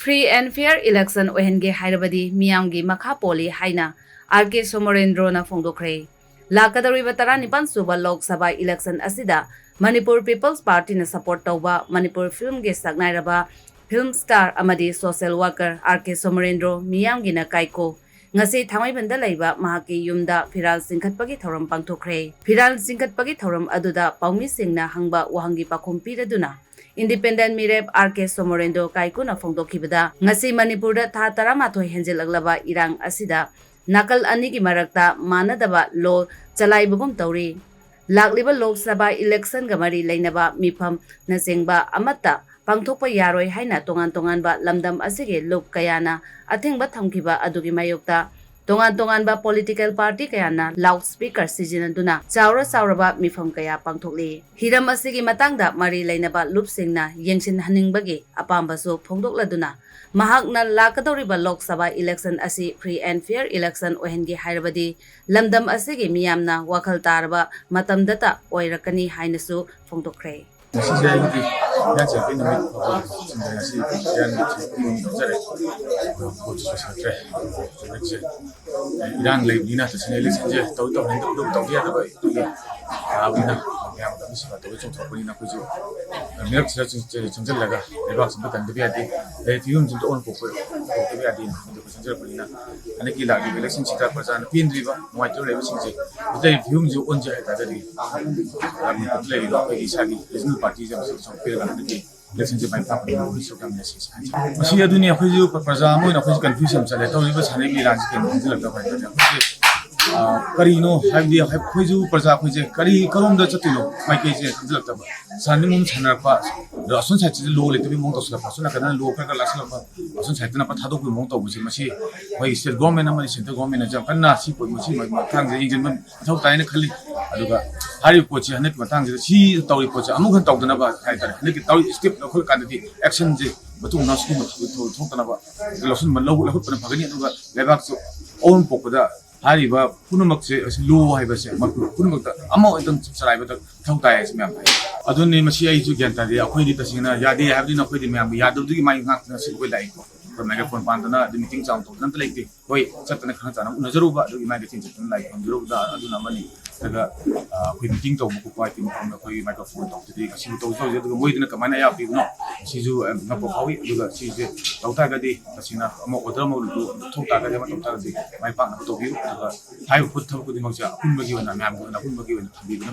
Free and fair election Oihange Hairabadi Miyam Makha Polli Haina Somorendro na Phongdokhre. Lakadariba Taranipan Suba Lok Sabha election asida Manipur People's Party na support tauba Manipur film ge Sagnairaba film star amadi social worker Somorendro Miyam na Kaiko. Ngasi thamai banda laiba mahaki yumda Firal Singkhatpagi Thoram Phongdokhre. Firal Singkhatpagi Thoram aduda Paumi Singna hangba wahangi pakhum piraduna. Independent Mirep Somorendro Kaikuna Phongdokhibada ngasi Manipurda tha taramathoi henjelaglaba irang asida nakal anigi marakta manadaba lo chalaibagum tauri lagliba Lok Sabha election gamari lainaba mifam nasengba amata pangthokpa yaroi haina tongan ba lamdam asige lok kayana athengba thamkiba adugi mayokta tongan ba political party kayana loudspeaker sizinanduna chauraba mifam kaya pangthokli hiram asigi matangda mari lainaba lupsingna yengsin haningbagi apambasu phongdokladuna mahakna lakadoriba Lok Sabha election asi free and fair election Oihange Hairabadi lamdam asigi miyamna wakhal tarba matamdata oirakani hainasu Phongdokhre. Irang lay dina sa sinili sanje tau hindi tau dia dapat awina yang kami sebab tu cuma tau ni nak kuju mereka sudah cenderung laga lepas sebutan dia di tium jentuk on pokok dia di untuk cenderung pun ina ane kila di election cita perjalanan pin riba muat tu lepas sini jadi tium jentuk on jadi tadi kami betul lagi bagi sagi Islam parti jadi sampai kan di election jadi banyak apa yang suka menjadi masih ada dunia kuju perjalanan ini kuju confusion saja tahu lepas hari ini lanjut cenderung dapat Karino habdi khoi praja khoi je kari karom da chatilo mai ke je khajlak ta sani mum chana pa rasun sa chi lo le to bi mong to sla pa suna kana lo ka la sla pa rasun sa tana pa thado ku mong to bu masi hoi state government amari central government ja kanna si po masi mai thang je ingin man thau tai na khali aduga hari po chi hanet matang je si tawri po cha amu khan taw dana ba kai ta ne ki taw step khol ka di action je batung na sku ma thau tana ba rasun man lo hut pa phagani aduga lebak so on pokoda Hariba punumakse low haibase punumakta amo idam saraiba thau tai asmyam aduni masi ai ju gyanta de akhoi di tasina yadi habdi na khoi di myam yadu di mai ngak na silkoi lai ko megaphone pandana di meeting chang to nan tlaite hoi chatna khana chana nazaru ba du mai meeting chatna lai kondiru da aduna mani daga khoi meeting to ko kwai tim na khoi microphone to di kasi to je du moi dina kamana ya pi no si ju na ko khawi duga si je tauta ga di tasina amo odra mo thota ga ma tauta di mai pa na to bi daga hai phut thau ko di ma ja kun magi wana myam ko na kun magi wana bi na